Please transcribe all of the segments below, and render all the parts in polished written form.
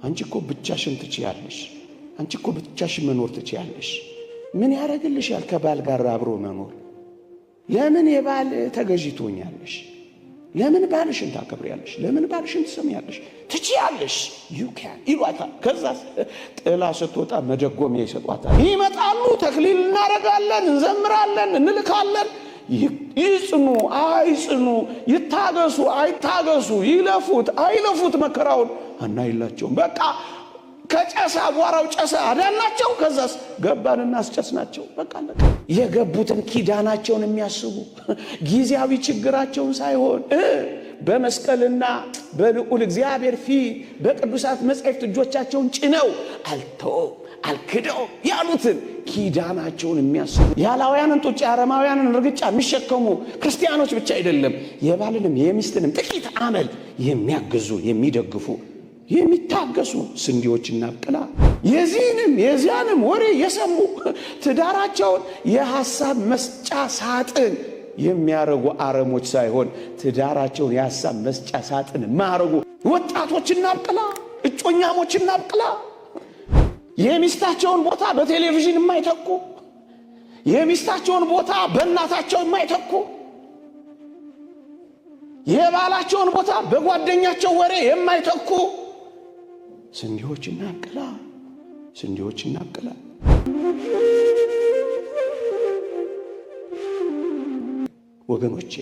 አንቺ እኮ ብቻሽን ትችያለሽ፣ አንቺ እኮ ብቻሽን መኖር ትችያለሽ። ምን ያደርግልሻል ከባል ጋር አብሮ መኖር? ለምን የባል ተገዢ ትሆኛለሽ? ለምን ባልሽን ታከብሪያለሽ? ለምን ባልሽን ትሰሚያለሽ? ትችያለሽ ይሏታል። ከዛ ጥላ ስትወጣ መደጎሚያ ይሰጧታል። ይመጣሉ፣ ተክሊል እናደርጋለን፣ እንዘምራለን፣ እንልካለን። ይጽኑ አይጽኑ፣ ይታገሱ አይታገሱ፣ ይለፉት አይለፉት መከራውን አናይላቸውም። በቃ ከጨሳ አቧራው ጨሳ አዳናቸው። ከዛስ ገባንና አስጨስናቸው። በቃ የገቡትን ኪዳናቸውን የሚያስቡ ጊዜያዊ ችግራቸውን ሳይሆን በመስቀልና በልዑል እግዚአብሔር ፊት በቅዱሳት መጻሕፍት እጆቻቸውን ጭነው አልተውም አልክደውም ያሉትን ኪዳናቸውን የሚያስቡ ያላውያንን ጡጫ አረማውያንን ርግጫ የሚሸከሙ ክርስቲያኖች ብቻ አይደለም፣ የባልንም የሚስትንም ጥቂት አመል የሚያግዙ የሚደግፉ የሚታገሱ ስንዴዎችና አብቅላ የዚህንም የዚያንም ወሬ የሰሙ ትዳራቸውን የሐሳብ መስጫ ሳጥን የሚያረጉ አረሞች ሳይሆን ትዳራቸውን የሐሳብ መስጫ ሳጥን ማረጉ ወጣቶችና አብቅላ እጮኛሞችና አብቅላ የሚስታቸውን ቦታ በቴሌቪዥን የማይተኩ የሚስታቸውን ቦታ በእናታቸው የማይተኩ የባላቸውን ቦታ በጓደኛቸው ወሬ የማይተኩ ስንዴዎችና አብቅላ ስንዴዎችና አብቅላ። ወገኖቼ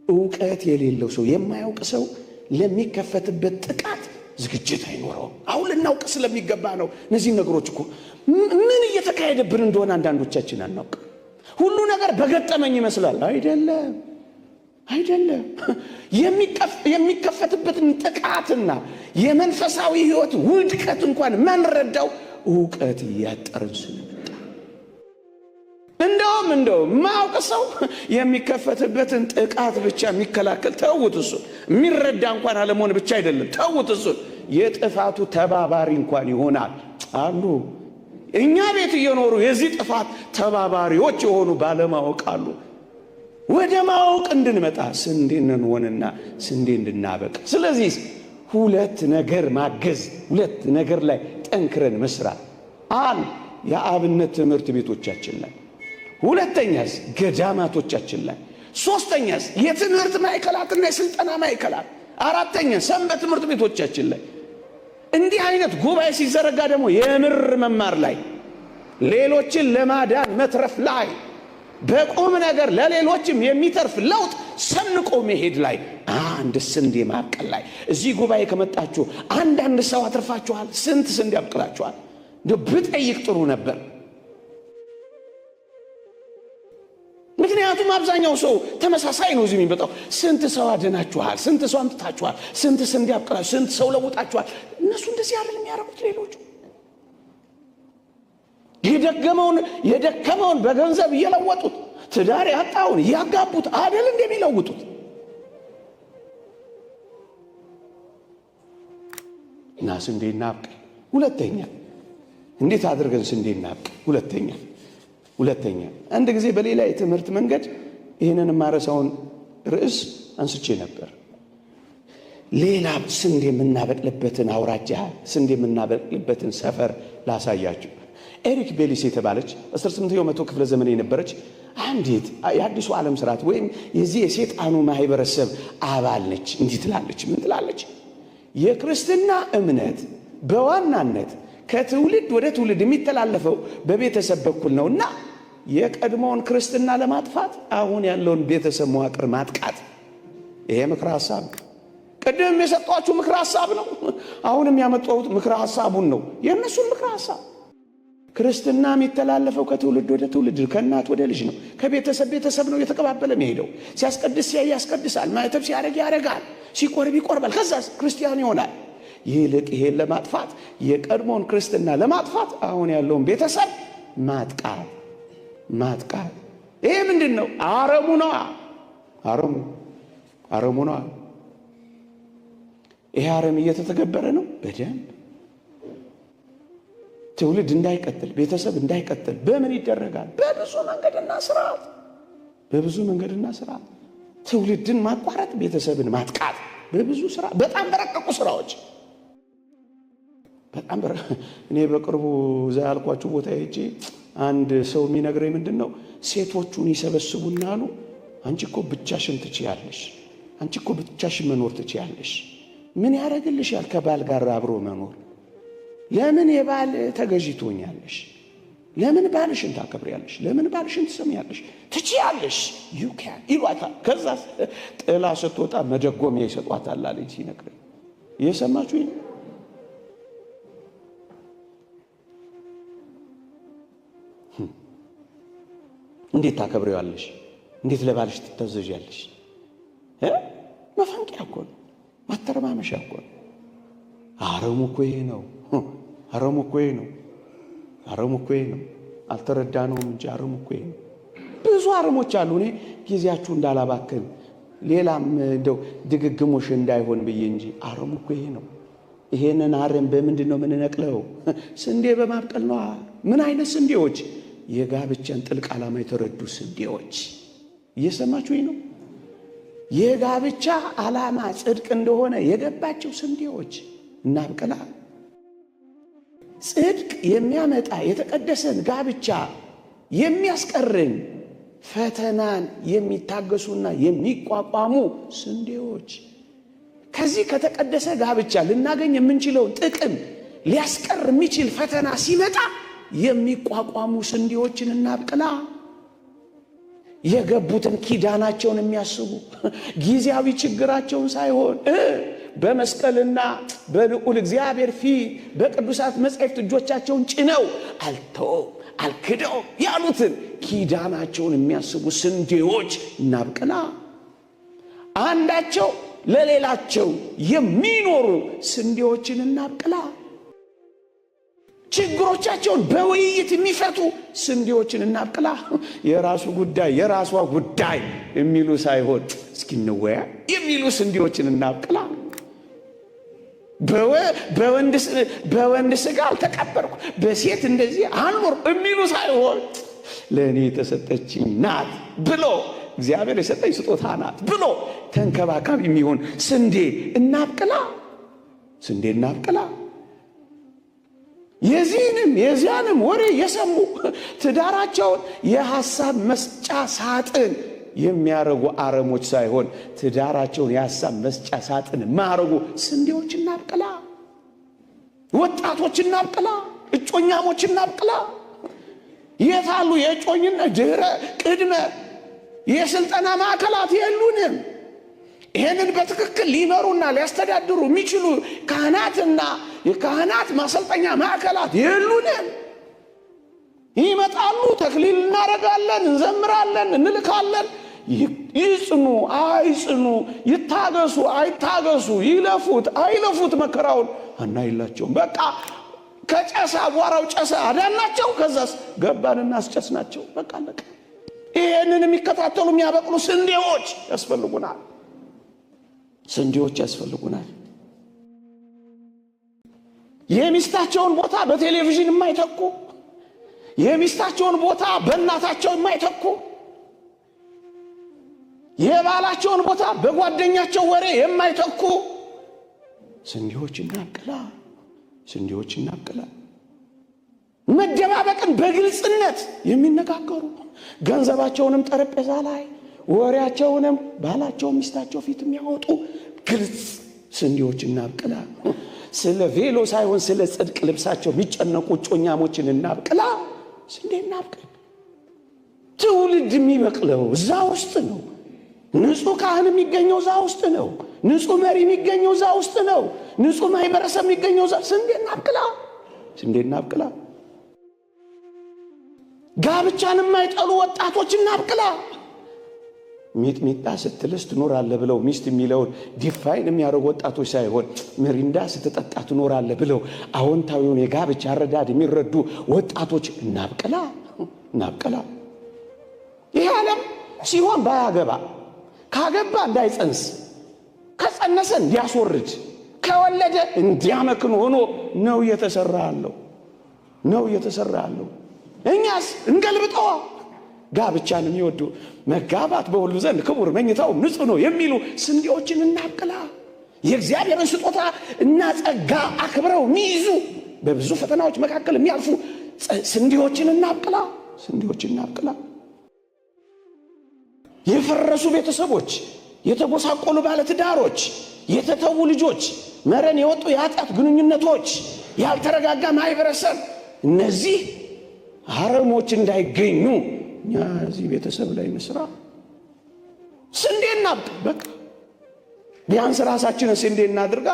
ዕውቀት የሌለው ሰው የማያውቅ ሰው ለሚከፈትበት ጥቃት ዝግጅት አይኖረውም። አሁን ልናውቅ ስለሚገባ ነው። እነዚህ ነገሮች እኮ ምን እየተካሄደብን እንደሆነ አንዳንዶቻችን አናውቅ። ሁሉ ነገር በገጠመኝ ይመስላል። አይደለም አይደለም። የሚከፈትበትን ጥቃትና የመንፈሳዊ ሕይወት ውድቀት እንኳን ማንረዳው ዕውቀት እያጠርን ስለመጣ እንደውም ማውቅ ሰው የሚከፈትበትን ጥቃት ብቻ የሚከላከል ተውት። እሱ የሚረዳ እንኳን አለመሆን ብቻ አይደለም። ተውት። እሱ የጥፋቱ ተባባሪ እንኳን ይሆናል አሉ። እኛ ቤት እየኖሩ የዚህ ጥፋት ተባባሪዎች የሆኑ ባለማወቅ አሉ። ወደ ማወቅ እንድንመጣ ስንዴ እንሆንና ስንዴ እንድናበቅ። ስለዚህ ሁለት ነገር ማገዝ፣ ሁለት ነገር ላይ ጠንክረን መስራት። አንድ የአብነት ትምህርት ቤቶቻችን ላይ፣ ሁለተኛስ ገዳማቶቻችን ላይ፣ ሶስተኛስ የትምህርት ማዕከላትና የስልጠና ማዕከላት፣ አራተኛ ሰንበት ትምህርት ቤቶቻችን ላይ። እንዲህ አይነት ጉባኤ ሲዘረጋ ደግሞ የምር መማር ላይ፣ ሌሎችን ለማዳን መትረፍ ላይ፣ በቁም ነገር ለሌሎችም የሚተርፍ ለውጥ ሰንቆ መሄድ ላይ፣ አንድ ስንዴ ማብቀል ላይ። እዚህ ጉባኤ ከመጣችሁ አንዳንድ ሰው አትርፋችኋል? ስንት ስንዴ አብቅላችኋል? ብጠይቅ ጥሩ ነበር። ምክንያቱም አብዛኛው ሰው ተመሳሳይ ነው እዚህ የሚመጣው። ስንት ሰው አድናችኋል? ስንት ሰው አምጥታችኋል? ስንት ስንዴ አብቅላችኋል? ስንት ሰው ለውጣችኋል? እነሱ እንደዚህ አይደለም የሚያደርጉት። ሌሎቹ የደከመውን በገንዘብ እየለወጡት፣ ትዳር ያጣውን እያጋቡት አይደል እንደሚለውጡት። እና ስንዴ እናብቅል። ሁለተኛ እንዴት አድርገን ስንዴ እናብቅል? ሁለተኛ አንድ ጊዜ በሌላ የትምህርት መንገድ ይህንን ማረሳውን ርዕስ አንስቼ ነበር። ሌላ ስንዴ የምናበቅልበትን አውራጃ፣ ስንዴ የምናበቅልበትን ሰፈር ላሳያችሁ። ኤሪክ ቤሊስ የተባለች 18ኛው መቶ ክፍለ ዘመን የነበረች አንዲት የአዲሱ ዓለም ስርዓት ወይም የዚህ የሰይጣኑ ማህበረሰብ አባል ነች። እንዲህ ትላለች። ምን ትላለች? የክርስትና እምነት በዋናነት ከትውልድ ወደ ትውልድ የሚተላለፈው በቤተሰብ በኩል ነውና የቀድሞውን ክርስትና ለማጥፋት አሁን ያለውን ቤተሰብ መዋቅር ማጥቃት። ይሄ ምክረ ሐሳብ ቀደም የሰጧችሁ ምክረ ሐሳብ ነው። አሁንም ያመጣሁት ምክረ ሐሳቡን ነው፣ የእነሱን ምክረ ሐሳብ። ክርስትና የሚተላለፈው ከትውልድ ወደ ትውልድ፣ ከእናት ወደ ልጅ ነው። ከቤተሰብ ነው የተቀባበለ የሚሄደው። ሲያስቀድስ ሲያይ ያስቀድሳል፣ ማይተብ ሲያደርግ ያደርጋል፣ ሲቆርብ ይቆርባል፣ ከዛስ ክርስቲያን ይሆናል። ይልቅ ይሄን ለማጥፋት የቀድሞውን ክርስትና ለማጥፋት አሁን ያለውን ቤተሰብ ማጥቃት። ይሄ ምንድን ነው? አረሙ ነው። አረሙ ነው። ይሄ አረም እየተተገበረ ነው በደንብ። ትውልድ እንዳይቀጥል፣ ቤተሰብ እንዳይቀጥል በምን ይደረጋል? በብዙ መንገድና ስርዓት። ትውልድን ማቋረጥ፣ ቤተሰብን ማጥቃት በብዙ ስራ፣ በጣም በረቀቁ ስራዎች። በጣም እኔ በቅርቡ እዛ ያልኳችሁ ቦታ ሄጄ አንድ ሰው የሚነግረኝ ምንድነው ሴቶቹን ይሰበስቡና አሉ አንቺ እኮ ብቻሽን ትችያለሽ፣ አንቺ እኮ ብቻሽን መኖር ትችያለሽ። ምን ያደርግልሻል ከባል ጋር አብሮ መኖር? ለምን የባል ተገዢ ትሆኛለሽ? ለምን ባልሽን ታከብሪያለሽ? ለምን ባልሽን ትሰሚያለሽ? ትችያለሽ you can ይሏታል። ከዛ ጥላ ስትወጣ መደጎሚያ ይሰጧታል አለኝ ሲነግረኝ። እየሰማችሁ እንዴት ታከብሪዋለሽ? እንዴት ለባልሽ ትታዘዣለሽ? መፈንቂያ እኮ ነው፣ ማተረማመሻ እኮ ነው። አረሙ እኮ ይሄ ነው። አረሙ እኮ ይሄ ነው። አረሙ እኮ ይሄ ነው። አልተረዳነውም እንጂ አረሙ እኮ ይሄ ነው። ብዙ አረሞች አሉ። እኔ ጊዜያችሁ እንዳላባክን ሌላም እንደው ድግግሞሽ እንዳይሆን ብዬ እንጂ አረሙ እኮ ይሄ ነው። ይሄንን አረም በምንድን ነው የምንነቅለው? ስንዴ በማብቀል ነው። ምን አይነት ስንዴዎች? የጋብቻን ጥልቅ ዓላማ የተረዱ ስንዴዎች። እየሰማችሁኝ ነው? የጋብቻ ዓላማ ጽድቅ እንደሆነ የገባቸው ስንዴዎች እናብቅላ። ጽድቅ የሚያመጣ የተቀደሰን ጋብቻ የሚያስቀርን ፈተናን የሚታገሱና የሚቋቋሙ ስንዴዎች። ከዚህ ከተቀደሰ ጋብቻ ልናገኝ የምንችለውን ጥቅም ሊያስቀር የሚችል ፈተና ሲመጣ የሚቋቋሙ ስንዴዎችን እናብቅላ። የገቡትን ኪዳናቸውን የሚያስቡ ጊዜያዊ ችግራቸውን ሳይሆን በመስቀልና በልዑል እግዚአብሔር ፊት በቅዱሳት መጻሕፍት እጆቻቸውን ጭነው አልተውም አልክደውም ያሉትን ኪዳናቸውን የሚያስቡ ስንዴዎች እናብቅላ። አንዳቸው ለሌላቸው የሚኖሩ ስንዴዎችን እናብቅላ። ችግሮቻቸውን በውይይት የሚፈቱ ስንዴዎችን እናብቅላ። የራሱ ጉዳይ የራሷ ጉዳይ የሚሉ ሳይሆን እስኪ እንወያ የሚሉ ስንዴዎችን እናብቅላ። በወንድ ስጋ አልተቀበርኩ በሴት እንደዚህ አልኖር የሚሉ ሳይሆን ለእኔ የተሰጠችኝ ናት ብሎ እግዚአብሔር የሰጠኝ ስጦታ ናት ብሎ ተንከባካቢ የሚሆን ስንዴ እናብቅላ። ስንዴ እናብቅላ። የዚያንም ወሬ የሰሙ ትዳራቸውን የሐሳብ መስጫ ሳጥን የሚያረጉ አረሞች ሳይሆን ትዳራቸውን የሐሳብ መስጫ ሳጥን ማረጉ ስንዴዎች እናብቅላ። ወጣቶች እናብቅላ። እጮኛሞች እናብቅላ። የታሉ የእጮኝነት ድህረ ቅድመ የስልጠና ማዕከላት የሉንም። ይሄንን በትክክል ሊመሩና ሊያስተዳድሩ የሚችሉ ካህናትና የካህናት ማሰልጠኛ ማዕከላት የሉንም። ይመጣሉ፣ ተክሊል እናረጋለን፣ እንዘምራለን፣ እንልካለን። ይጽኑ አይጽኑ፣ ይታገሱ አይታገሱ፣ ይለፉት አይለፉት መከራውን አናይላቸውም። በቃ ከጨሰ አቧራው ጨሰ አዳናቸው። ከዛስ ገባንና አስጨስናቸው። በቃ አለቀ። ይሄንን የሚከታተሉ የሚያበቅሉ ስንዴዎች ያስፈልጉናል። ስንዴዎች ያስፈልጉናል። የሚስታቸውን ቦታ በቴሌቪዥን የማይተኩ፣ የሚስታቸውን ቦታ በእናታቸው የማይተኩ፣ የባላቸውን ቦታ በጓደኛቸው ወሬ የማይተኩ ስንዴዎች እናብቅላ። ስንዴዎች እናብቅላ። መደባበቅን በግልጽነት የሚነጋገሩ ገንዘባቸውንም ጠረጴዛ ላይ ወሬያቸውንም ባላቸው ሚስታቸው ፊት የሚያወጡ ግልጽ ስንዴዎች እናብቅላ። ስለ ቬሎ ሳይሆን ስለ ጽድቅ ልብሳቸው የሚጨነቁ ጮኛሞችን እናብቅላ። ስንዴ እናብቅል። ትውልድ የሚበቅለው እዛ ውስጥ ነው። ንጹህ ካህን የሚገኘው እዛ ውስጥ ነው። ንጹህ መሪ የሚገኘው እዛ ውስጥ ነው። ንጹህ ማህበረሰብ የሚገኘው እዛ። ስንዴ እናብቅላ። ስንዴ እናብቅላ። ጋብቻን የማይጠሉ ወጣቶች እናብቅላ። ሚጥሚጣ ስትልስ ትኖራለህ ብለው ሚስት የሚለውን ዲፋይን የሚያደርጉ ወጣቶች ሳይሆን ሚሪንዳ ስትጠጣ ትኖራለህ ብለው አዎንታዊውን የጋብቻ አረዳድ የሚረዱ ወጣቶች እናብቅላ። እናብቅላ። ይህ ዓለም ሲሆን ባያገባ፣ ካገባ እንዳይጸንስ፣ ከጸነሰ እንዲያስወርድ፣ ከወለደ እንዲያመክን ሆኖ ነው እየተሰራ ያለው። እኛስ እንገልብጠዋ። ጋብቻን የሚወዱ መጋባት በሁሉ ዘንድ ክቡር መኝታው ንጹህ ነው የሚሉ ስንዴዎችን እናብቅላ። የእግዚአብሔርን ስጦታ እና ጸጋ አክብረው የሚይዙ በብዙ ፈተናዎች መካከል የሚያልፉ ስንዴዎችን እናብቅላ፣ ስንዴዎችን እናብቅላ። የፈረሱ ቤተሰቦች፣ የተጎሳቆሉ ባለትዳሮች፣ የተተዉ ልጆች፣ መረን የወጡ የኃጢአት ግንኙነቶች፣ ያልተረጋጋ ማህበረሰብ፣ እነዚህ አረሞች እንዳይገኙ እኛ እዚህ ቤተሰብ ላይ እንስራ። ስንዴ እናብቅ። በቃ ቢያንስ ራሳችንን ስንዴ እናድርጋ።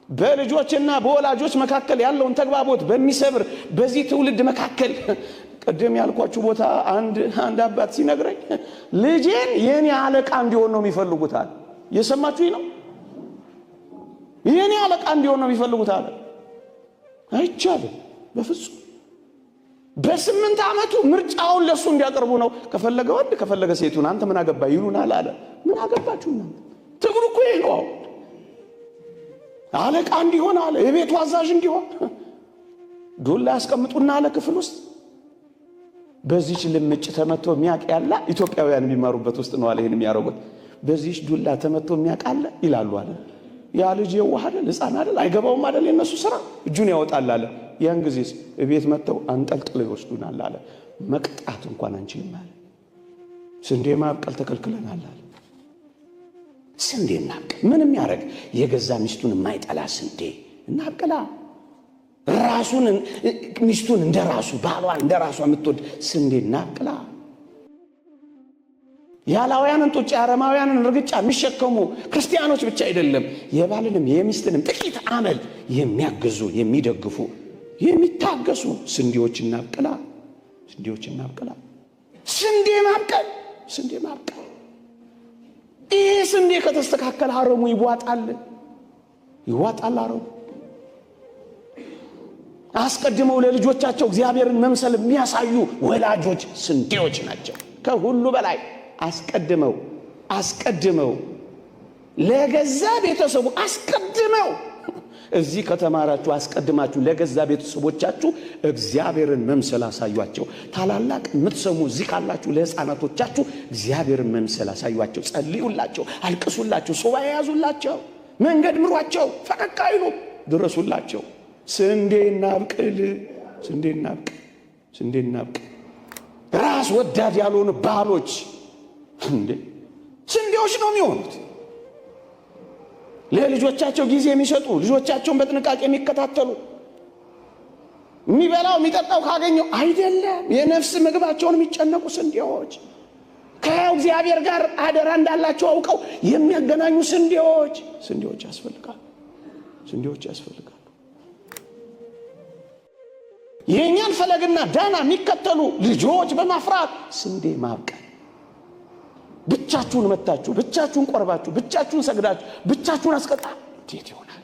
በልጆችና በወላጆች መካከል ያለውን ተግባቦት በሚሰብር በዚህ ትውልድ መካከል ቀደም ያልኳችሁ ቦታ አንድ አባት ሲነግረኝ ልጄን የኔ አለቃ እንዲሆን ነው የሚፈልጉታል። እየሰማችሁኝ ነው? የኔ አለቃ እንዲሆን ነው የሚፈልጉታል። አይቻልም በፍጹም። በ8 ዓመቱ ምርጫውን ለሱ እንዲያቀርቡ ነው። ከፈለገ ወንድ ከፈለገ ሴቱን አንተ ምን አገባ ይሉናል አለ። ምን አገባችሁ እናንተ? ትግሉ እኮ ይሄ ነው። አለቃ እንዲሆን አለ፣ የቤቱ አዛዥ እንዲሆን ዱላ ያስቀምጡና አለ ክፍል ውስጥ በዚህች ልምጭ ተመቶ የሚያቅ ያለ ኢትዮጵያውያን የሚማሩበት ውስጥ ነው አለ። ይሄን የሚያረጉት በዚህች ዱላ ተመቶ የሚያቅ አለ ይላሉ አለ። ያ ልጅ የዋህ አይደል፣ ሕፃን አይደል፣ አይገባውም አይደል የነሱ ስራ። እጁን ያወጣል አለ። ያን ጊዜ ቤት መተው አንጠልጥለው ይወስዱናል አለ። መቅጣት እንኳን አንችልም አለ። ስንዴ ማብቀል ተከልክለናል አለ። ስንዴ እናብቅል። ምንም ያረግ የገዛ ሚስቱን የማይጠላ ስንዴ እናብቅላ። ራሱን ሚስቱን እንደራሱ ባሏን እንደራሱ የምትወድ ስንዴ እናብቅላ። ያላውያንን ጡጫ አረማውያንን ርግጫ የሚሸከሙ ክርስቲያኖች ብቻ አይደለም፣ የባልንም የሚስትንም ጥቂት አመል የሚያግዙ የሚደግፉ የሚታገሱ ስንዴዎች እናብቅላ። ስንዴዎች እናብቅላ። ስንዴ ማብቀል፣ ስንዴ ማብቀል። ይሄ ስንዴ ከተስተካከለ አረሙ ይዋጣል፣ ይዋጣል አረሙ። አስቀድመው ለልጆቻቸው እግዚአብሔርን መምሰል የሚያሳዩ ወላጆች ስንዴዎች ናቸው። ከሁሉ በላይ አስቀድመው ለገዛ ቤተሰቡ አስቀድመው እዚህ ከተማራችሁ አስቀድማችሁ ለገዛ ቤተሰቦቻችሁ እግዚአብሔርን መምሰል አሳዩአቸው። ታላላቅ የምትሰሙ እዚህ ካላችሁ ለሕፃናቶቻችሁ እግዚአብሔርን መምሰል አሳዩአቸው። ጸልዩላቸው፣ አልቅሱላቸው፣ ሱባኤ ያዙላቸው፣ መንገድ ምሯቸው፣ ፈቀቅ አይሉ፣ ድረሱላቸው። ስንዴ እናብቅል፣ ስንዴ እናብቅል፣ ስንዴ እናብቅል። ራስ ወዳድ ያልሆኑ ባሎች እንዴ ስንዴዎች ነው የሚሆኑት። ለልጆቻቸው ጊዜ የሚሰጡ፣ ልጆቻቸውን በጥንቃቄ የሚከታተሉ፣ የሚበላው የሚጠጣው ካገኘው አይደለም የነፍስ ምግባቸውን የሚጨነቁ ስንዴዎች፣ ከእግዚአብሔር ጋር አደራ እንዳላቸው አውቀው የሚያገናኙ ስንዴዎች ያስፈልጋሉ። ስንዴዎች ያስፈልጋሉ። የኛን ፈለግና ዳና የሚከተሉ ልጆች በማፍራት ስንዴ ማብቀል። ብቻችሁን መታችሁ፣ ብቻችሁን ቆርባችሁ፣ ብቻችሁን ሰግዳችሁ፣ ብቻችሁን አስቀጣ እንዴት ይሆናል?